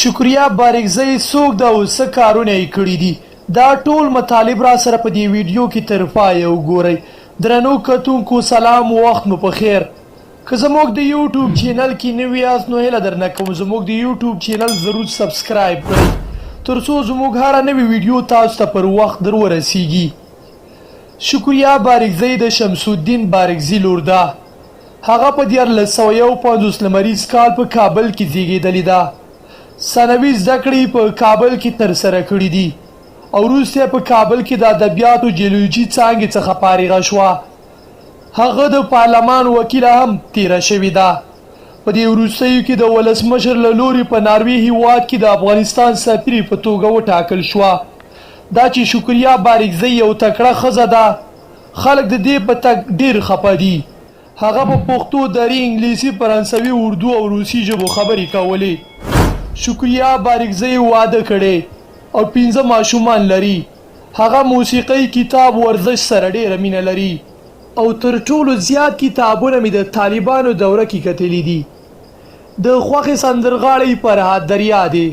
شکریا بارکزی څوک ده او څه کارونه یې کړي دي دا ټول مطالب را سره په دې ویډیو کې تر پایه وګورئ. درنو کتونکو سلام وخت مو په خیر. که زموږ د یوټیوب چینل کې نوي یاست نو هیله درنه کوم زموږ د یوټیوب چینل ضرور سبسکرایب کړئ تر څو زموږ هره نوې ویډیو تاسو ته پر وخت در ورسیږي. شکریا بارکزی د شمس الدین بارکزي لور ده. هغه په 1451 لمریز کال په کابل کې زیږېدلې ده. ثانوي زده کړې په کابل کې ترسره کړې دي او وروسته په کابل کې د ادبیاتو جیولوژي څانګې څخه فارغه شوه. هغه د پارلمان وکیله هم تیره شوې ده. په دې وروستیو کې د ولسمشر له لوري په ناروې هیواد کې د افغانستان سفیر په توګه وټاکل شوه. دا چې شکریا بارکزی یو تکړه ښځه ده خلک د دې په تګ ډېر خفه دي. هغه په پښتو دري انګلیسي فرانسوي اردو او روسي ژبو خبرې کولې. شکریا بارکزی واده کړی او 15 ماشومان لري. هغه موسیقۍ کتاب ورزش سره ډېره مینه لري او تر ټولو زیات کتابونه مې د طالبانو دوره کې کتلي دي. د خوښې سندرغاړی فرهاد دریا دی.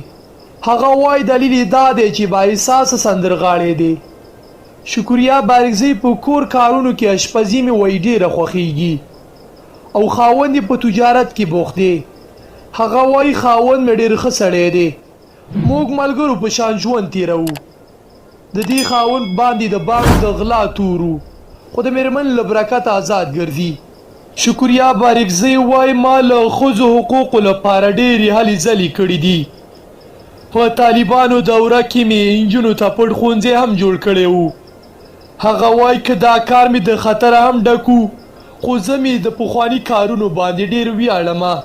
هغه وایي دلیل یې دا دی چې بااحساسه سندرغاړی دی. شکریا بارکزی په کور کارونو کې اشپزي مې وایي ډېره خوښیږي او خاوند یې په تجارت کې بوخت دی. هغه وایي خاوند مې ډېر ښه سړی دی. موږ ملګرو په شان ژوند تېروو. د دې خاوند باندې د بانک د غلا تورو خو د مېرمن له برکته آزاد ګرځي. شکریا بارکزی وایي ما له ښځو حقوقو لپاره ډېرې هلې ځلې کړي دي. په طالبانو دوره کې مې نجونو ته پټ ښوونځی هم جوړ کړی و. هغه وایي که دا کار مې د خطره هم ډک و خو زه مې د پخواني کارونو باندې ډېر ویاړمه.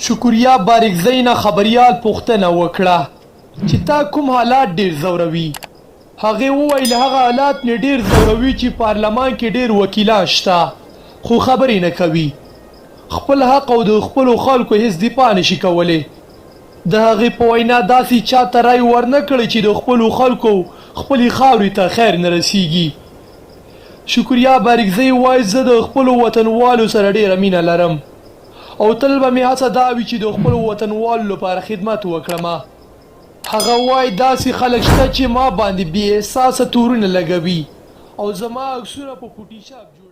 شکریا بارکزی نه خبریال پوښتنه وکړه چې تا کوم حالات ډېر ځوروي. هغې وویل هغه حالات مې ډېر ځوروي چې پارلمان کې ډېر وکیلان شته خو خبرې نه کوي. خپل حق او د خپلو خلکو هیڅ دفاع نشي کولی. د هغې په وینا داسې چاته رای ورنه کړی چې د خپلو خلکو خپلې خاورې ته خیر نه رسیږي. شکریا بارکزی وایي زه د خپلو وطنوالو سره ډېره مینه لرم او تل به مې هڅه دا وي چې د خپلو وطنوالو لپاره خدمت وکړم. هغه وایي داسې خلک شته چې ما باندې بې احساسه تورونه لګوي او زما عکسونه په فوټوشاپ جوړوي.